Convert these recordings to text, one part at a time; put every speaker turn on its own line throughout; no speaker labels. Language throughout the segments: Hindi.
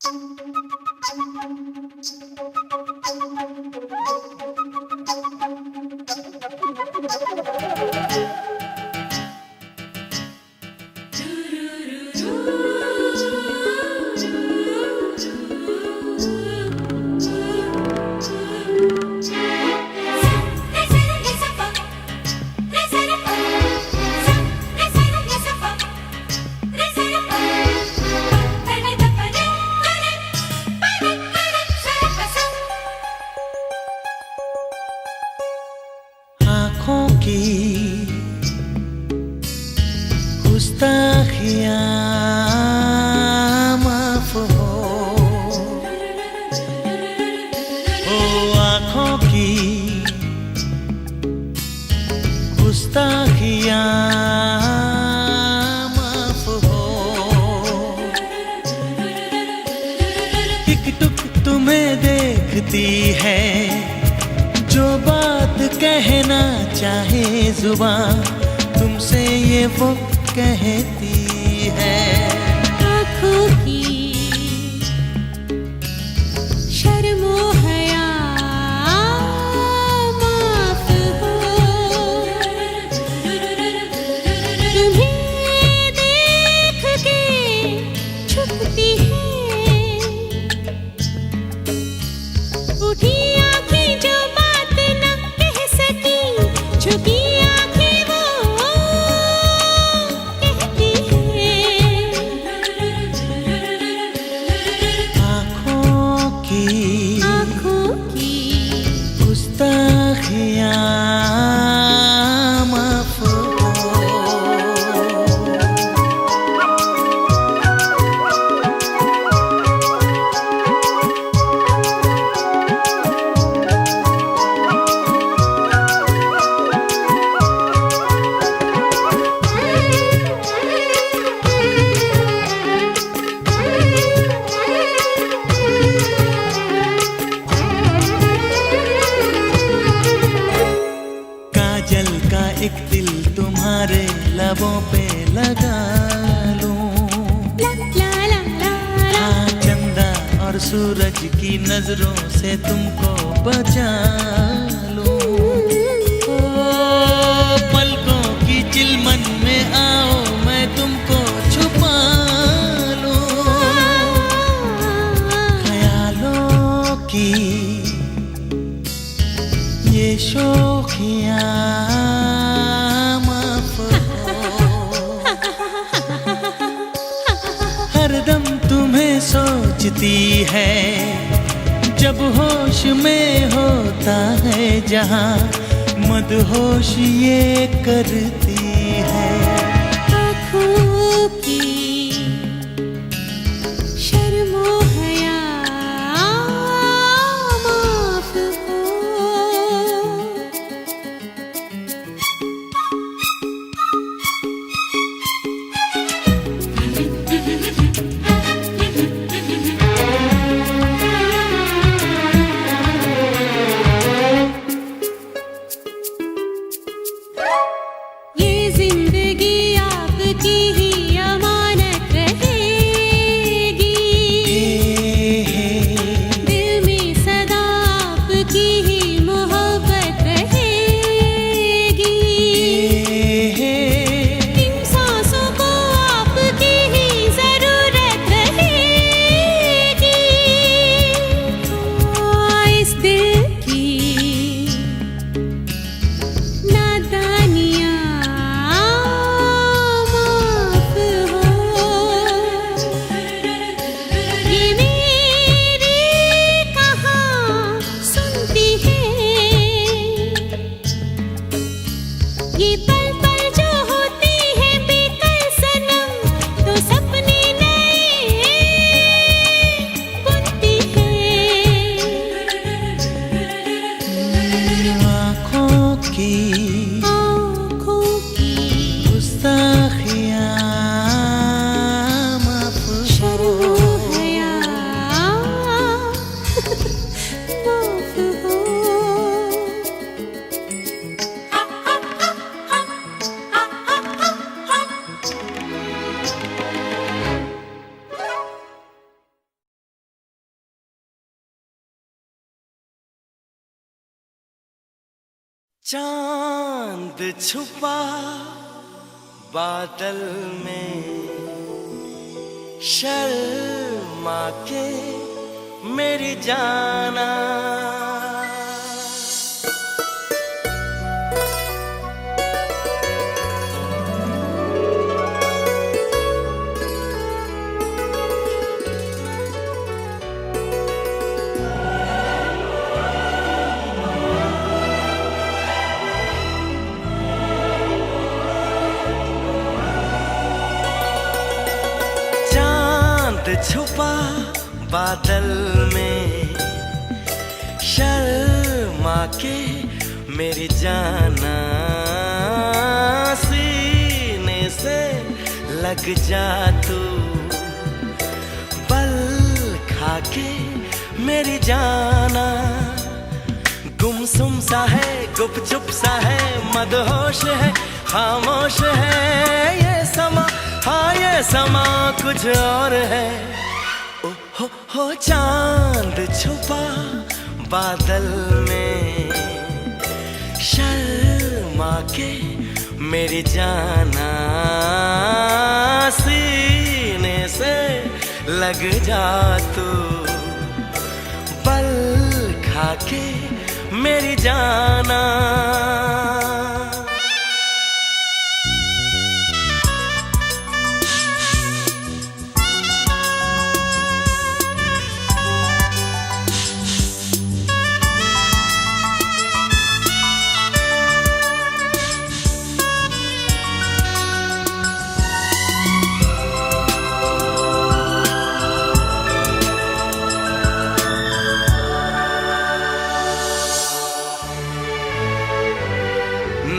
आँखों की गुस्ताखियाँ माफ हो, आँखों की गुस्ताखियाँ माफ हो। टिक टुक तुम्हें देखती है, जो बात कहना चाहे जुबान तुमसे ये वो कहती है।
आँखों की शर्मो हया माफ हो, तुम्हें देख के छुपती है उठी आँखें जो बात न कह सकी, झुकी आँखें वो कहती है।
आँखों की गुस्ताखियाँ माफ हो। काजल का एक दिल तुम्हारे लबों पे लगा लूं, हाँ चंदा और सूरज की नजरों से तुमको बचा लूं। ओ पलकों की चिलमन में आओ मैं तुमको छुपा लूं। ख्यालों की ये शौखियाँ माफ हो, हरदम तुम्हें सोचती है, जब होश में होता है जहाँ मदहोश ये करती है।
आँखों की शर्मो हया माफ हो। ये
चांद छुपा बादल में, शर्मा के मेरी जाना। छुपा बादल में, शर्मा के मेरी जाना, सीने से लग जा तू, बल खा के मेरी जाना। गुमसुम सा है, गुपचुप सा है, मदहोश है, खामोश है ये समा, हाँ ये समा कुछ और है। ओ हो चांद छुपा बादल में, शर्मा के मेरी जाना, सीने से लग जा तू, बल खा के मेरी जाना।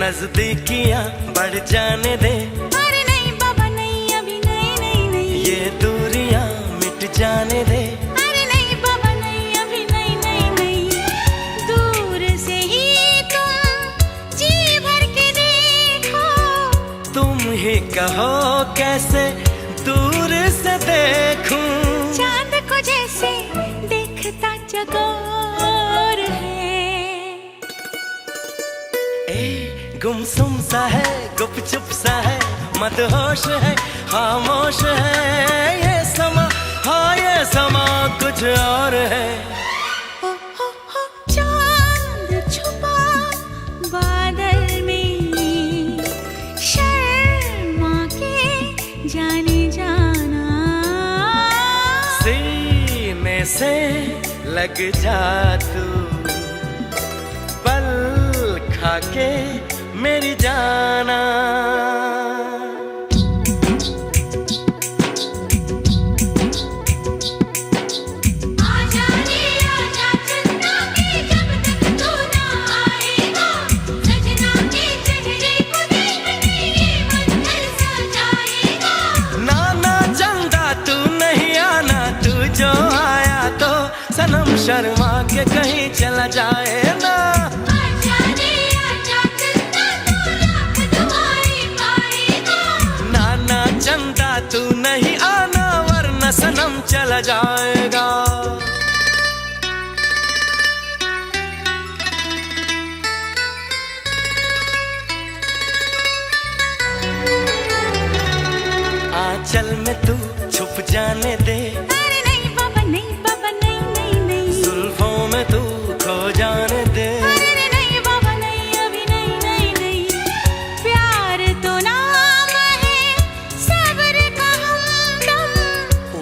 नजदीकियां बढ़ जाने दे,
अरे नहीं बाबा नहीं, अभी नहीं नहीं नहीं।
ये दूरियां मिट जाने दे,
अरे नहीं बाबा नहीं, अभी नहीं नहीं नहीं। दूर से ही तुम जी भर के देखो,
तुम ही कहो कैसे दूर से देखूं,
चांद को जैसे देखता चकोर है।
गुमसुम सा है, गुपचुप सा है, मदहोश है, खामोश है ये समा, हाँ ये समा कुछ और है।
हो चांद छुपा बादल में, शर्मा के जाने जाना,
सीने से लग जा तू, बल खा के मेरी जाना।
आजा रे आजा चंदा के, जब तक तू ना आएगा, सजना के चेहरे को देखने ये मन तरसा जाएगा।
ना ना चंदा तू नहीं आना, तू जो आया तो सनम शर्मा के कहीं चला जाए ना। तू नहीं आना वरना सनम चला जाएगा। आंचल में तू छुप जाने दे,
अरे नहीं बाबा नहीं, बाबा नहीं नहीं नहीं।
जुल्फों में तू खो जाने दे,
अरे नहीं बाबा नहीं, अभी नहीं नहीं नहीं। प्यार तो नाम है सब्र का हमदम,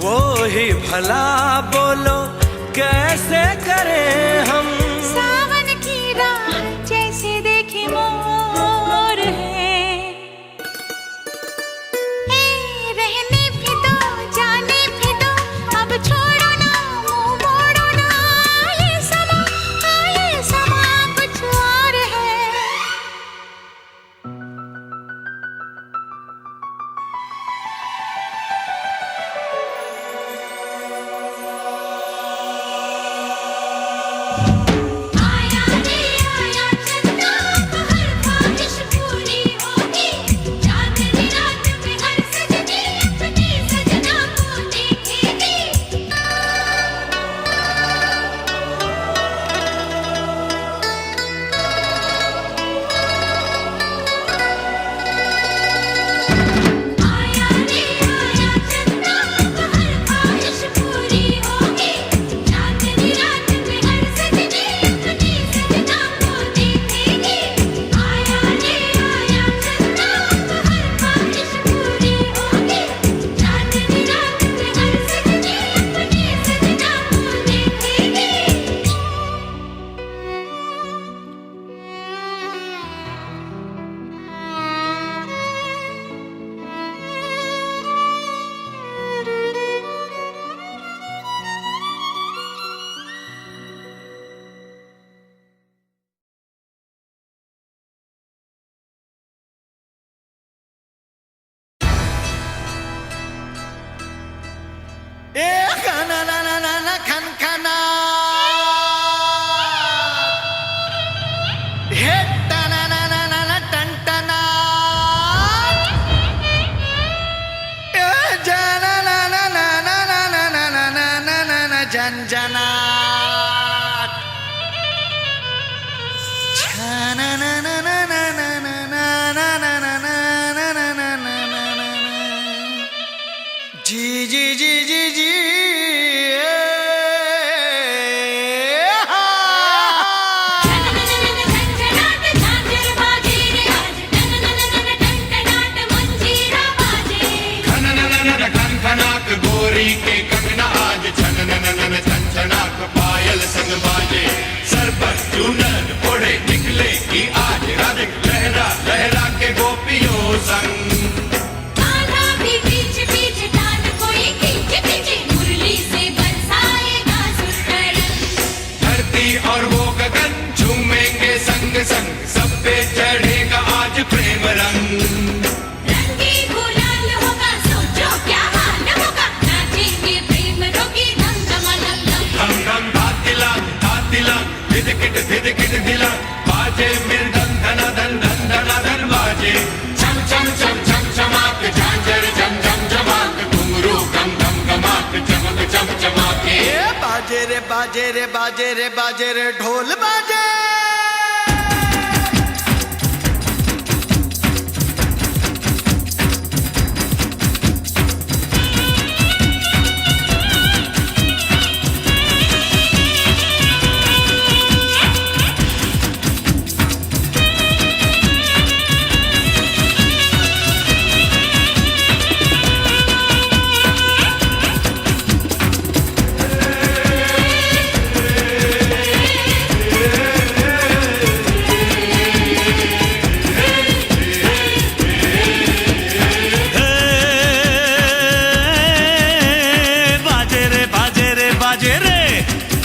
वो ही भला बोलो कैसे करें हम।
सावन की राह जैसे देखे मोर है, रहने भी दो जाने भी दो, अब छोड़ो ना मुंह मोड़ो ना, ये समा, हाँ ये समा कुछ और है।
न खनखना हे टना ना ना ना ना टनटना जना ना ना ना ना ना ना ना ना ना ना ना जनजना छना ना ना ना ना ना ना ना ना ना ना ना ना ना ना जी जी जी जी जी
गोरी के कंगना आज छन नन नन छन छनाक पायल संग बाजे सर पर चूनर ओढ़े निकले की आज राधे लहरा लहरा के गोपियों संग
आधा भी पीछे पीछे डाल कोई खींचे खींचे मुरली से बरसाएगा सुरतरंग
धरती और वो गगन झूमेंगे संग संग सब पे चढ़ेगा आज प्रेम रंग
रंगी गुलाल होगा सोचो क्या हाल होगा नाचेंगे प्रेम रोगी धम धम
धम धम धातिला धिदकिट धिला बाजे मृदंग धना धन धन धना धन बाजे छम छम छम छम चमाक झांझर झम झम झमाक घुंघरू गम गम गमाक चमक चम चमाके
बाजे रे बाजे रे बाजे रे बाजे रे ढोल बाजे बाजे रे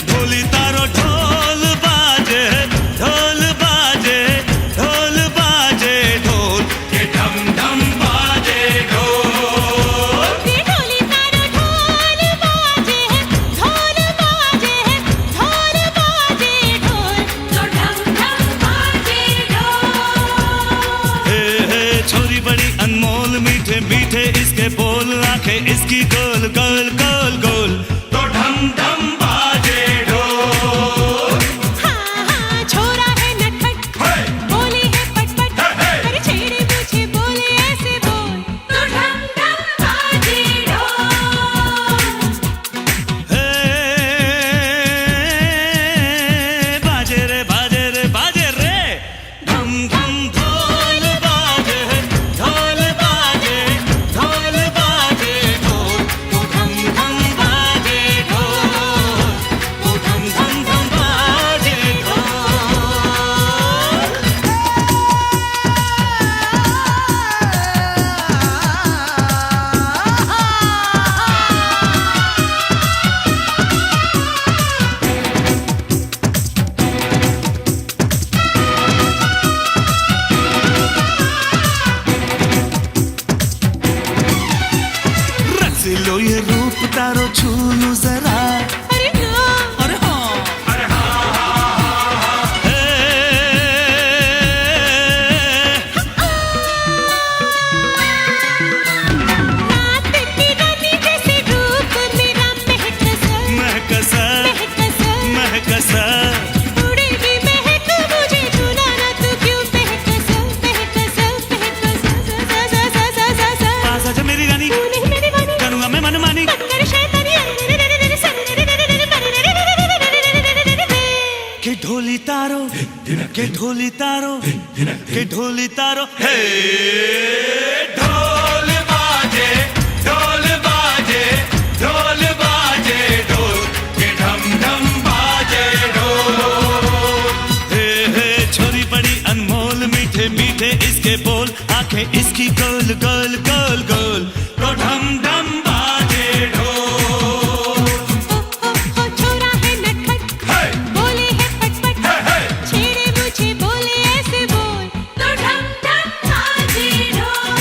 ढोली तारो ढोल बाजे ढोल बाजे ढोल बाजे ढोल
के धम धम बाजे ढोल
ढोली तारो ढोल बाजे ढोल बाजे ढोल बाजे ढोल तो ढम ढम बाजे ढोल
हे छोरी बड़ी अनमोल मीठे मीठे इसके बोल आंखें इसकी गोल गोल गोल गोल
तो ढम ढम बाजे ढोल
हाँ हाँ छोरा है नटखट बोली है पटपट पर छेड़े पूछे बोले ऐसे बोल तो ढम ढम बाजे ढोल
हे बाजे रे बाजे रे बाजे रे धम धम ढोल बाजे ढोल बाजे ढोल बाजे ढोल तो धम धम बाजे ढोल तो धम धम धम बाजे रख लो ये रूप तारो छू लूं जरा
अरे ना
अरे हाँ
अरे हाँ
हे
रात की रानी जैसे रूप मेरा
महकसा महकसा
उड़े भी महक मुझे तूना ना तू क्यों महकसा
पास आजा मेरी रानी
तू नहीं मेरी वानी
करूँगा मैं मनमानी
कर शैतानी
के ढोली तारो के ढोली तारो के ढोली तारो हे
ढोल बाजे ढोल बाजे ढोल बाजे ढोल के ढम ढम बाजे ढोल
हे छोरी बड़ी अनमोल मीठे मीठे इसके बोल आंखें इसकी गोल गोल गोल गोल तो ढम ढम बाजे ढोल
छोरा है नटखट बोले है पटपट छेड़े मुझे बोले ऐसे बोल तो ढम ढम बाजे ढोल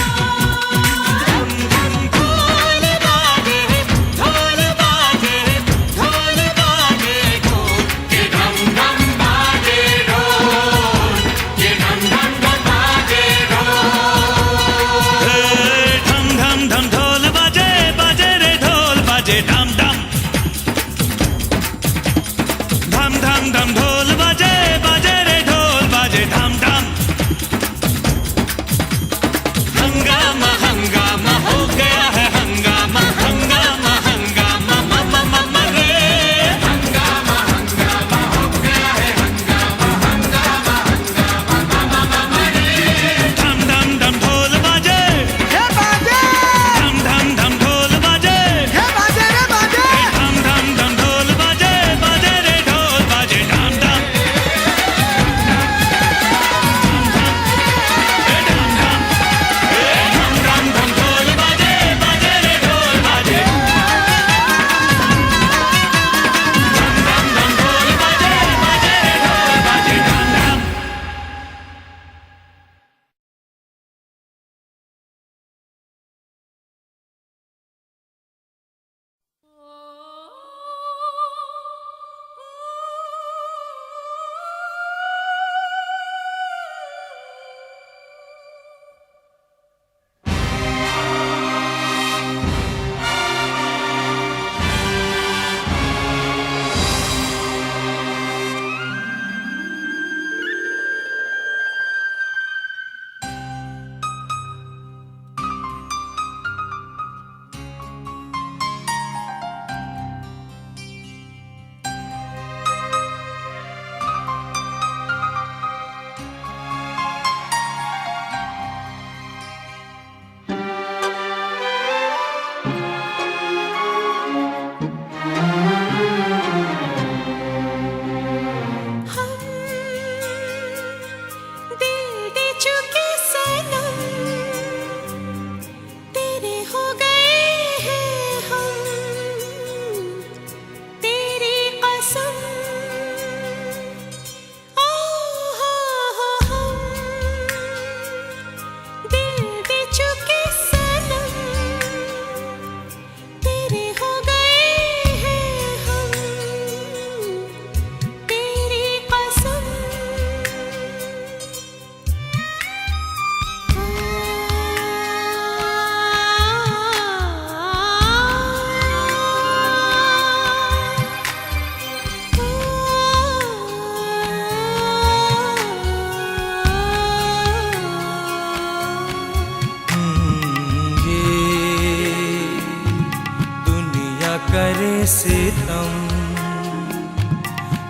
सितम,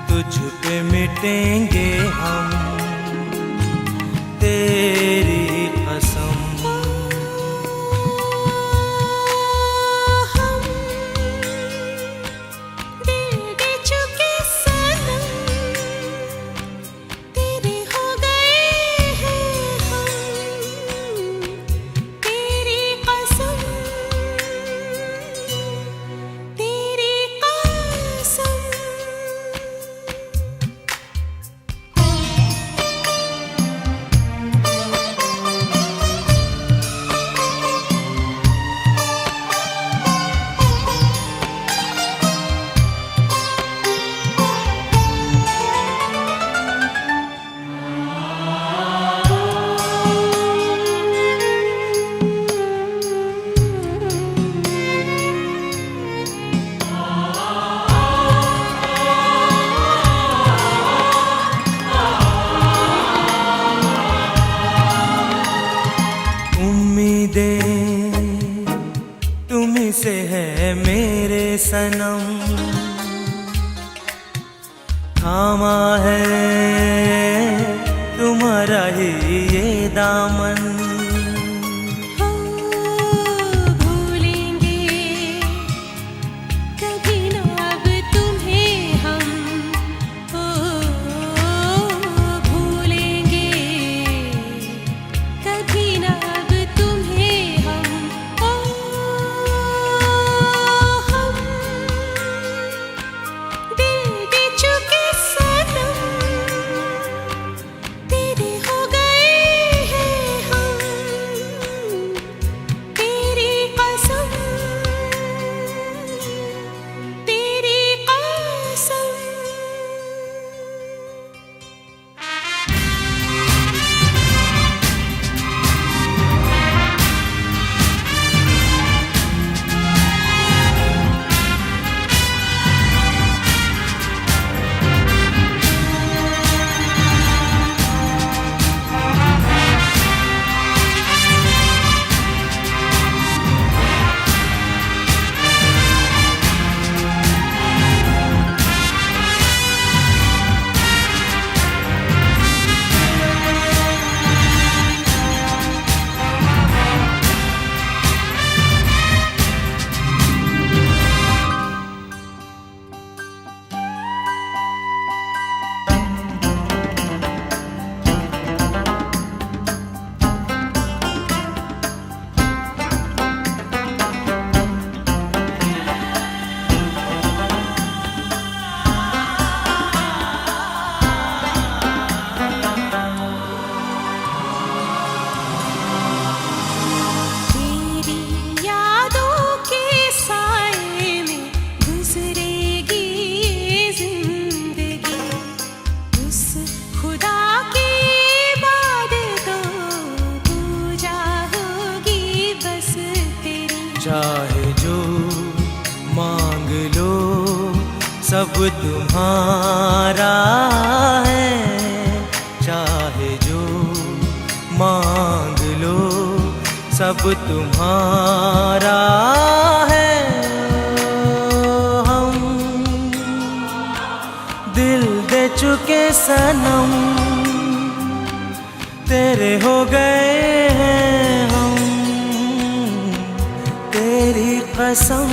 तुझ पे मिटेंगे हम, तेरी कसम। तुम्हीं से है मेरे सनम, थामा है तुम्हारा ही ये दामन।
भूलेंगे कभी ना अब तुम्हें हम, भूलेंगे कभी ना अब तुम्हें हम, हम दिल दे चुके सनम, तेरे हो गए हैं हम, तेरी कसम, तेरी कसम। तेरी यादों के साए में गुजरेगी ये जिंदगी, उस खुदा की इबादतों पूजा होगी बस तेरी।
चाहे जो मांग लो सब तुम्हारा है, चाहे जो मांग लो सब तुम्हारा है। हम दिल दे चुके सनम, तेरे हो गए हैं हम, तेरी कसम।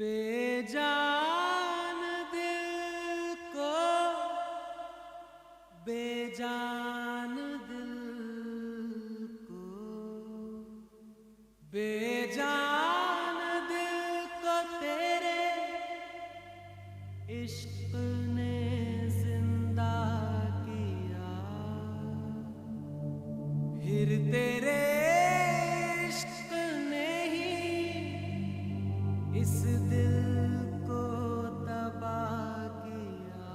बेजान दिल को बेजान दिल को बेजान दिल को तेरे इश्क ने जिंदा किया, फिर तेरे इश्क ने ही इस दिल को तबाह किया।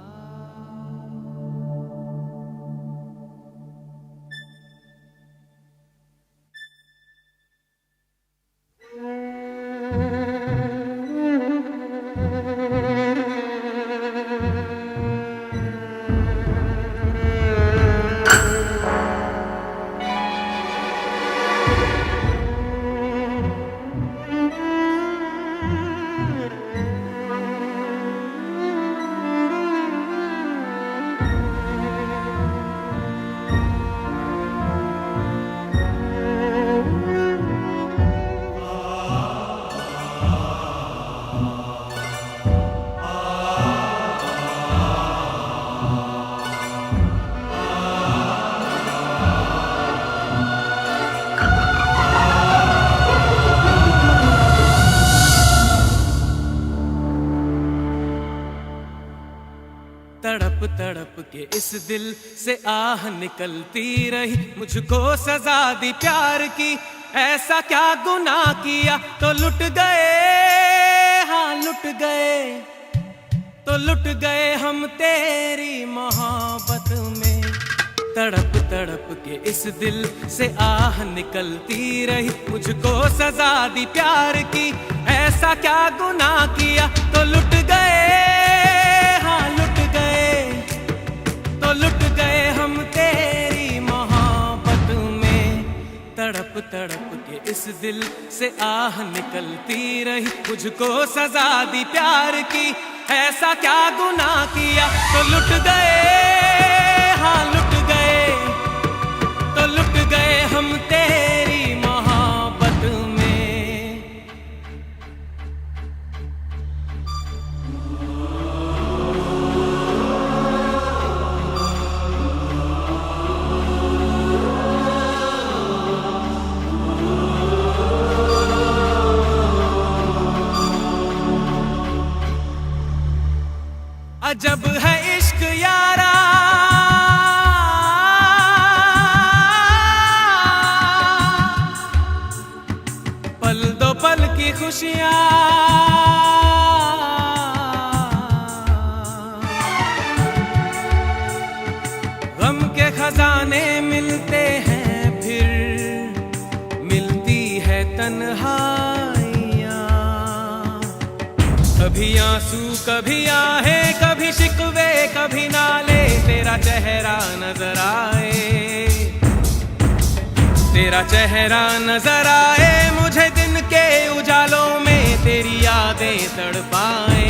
तड़प तड़प के इस दिल से आह निकलती रही, मुझको सजा दी प्यार की, ऐसा क्या गुनाह किया तो लुट गए, हाँ लुट गए, तो लुट गए हम तेरी मोहब्बत में। तड़प तड़प के इस दिल से आह निकलती रही, मुझको सजा दी प्यार की, ऐसा क्या गुनाह किया तो लुट गए, हाँ लुट गए, तो लुट गए हम तेरी मोहब्बत में। तड़प तड़प के इस दिल से आह निकलती रही, मुझको सजा दी प्यार की, ऐसा क्या गुनाह किया तो लुट गए, हाँ लुट गए, तो लुट गए हम तेरी मोहब्बत में। अजब है इश्क यारा, पल दो पल की खुशियां, गम के खजाने मिलते हैं, फिर मिलती है तन्हाइयां। कभी आंसू कभी आहे, कभी शिकवे कभी नाले, तेरा चेहरा नजर आए, तेरा चेहरा नजर आए, मुझे दिन के उजालों में तेरी यादें तड़पाए,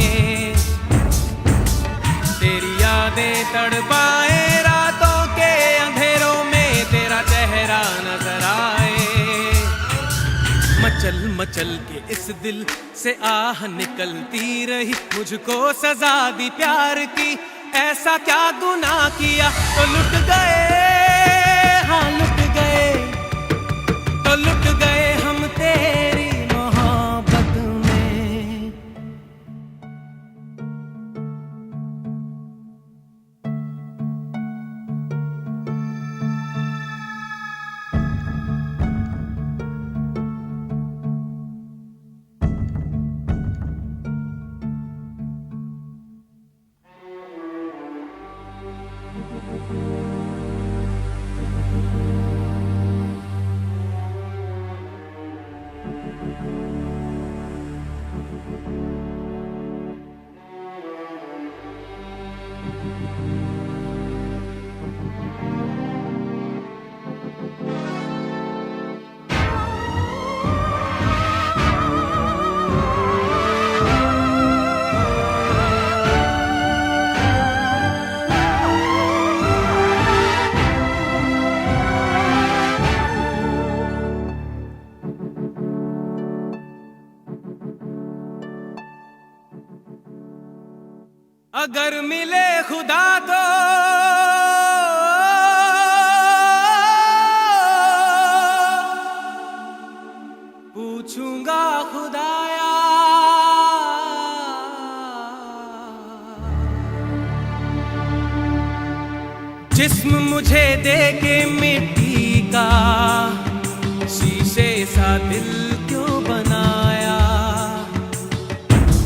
तेरी यादें तड़पाए, रातों के अंधेरों में तेरा चेहरा नजर आए। मचल मचल के इस दिल से आह निकलती रही, मुझको सजा दी प्यार की, ऐसा क्या गुनाह किया तो लुट गए, हाँ लुट गए, तो लुट गए हम तेरी मोहब्बत में। मिले खुदा तो पूछूंगा खुदाया जिस्म मुझे दे के मिट्टी का शीशे सा दिल क्यों बनाया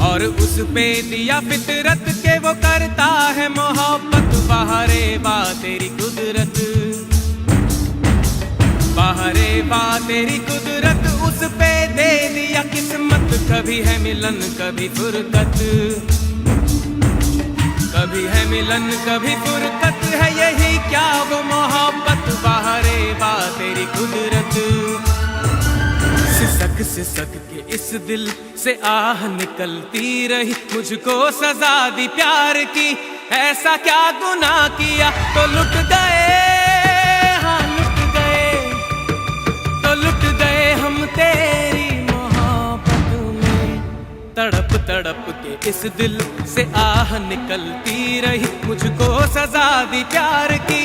और उस पे दिया फितरत के वो करता है मोहब्बत बाहरे बा तेरी कुदरत बाहरे बा तेरी कुदरत उस पे दे दिया किस्मत कभी है मिलन कभी फुरकत कभी है मिलन कभी फुरकत है यही क्या वो मोहब्बत बाहरे बा तेरी कुदरत सिसक सिसक के इस दिल से आह निकलती रही मुझको सजा दी प्यार की ऐसा क्या गुनाह किया तो लुट गए हाँ लुट गए तो लुट गए हम तेरी मोहब्बत में तड़प तड़प के इस दिल से आह निकलती रही मुझको सजा दी प्यार की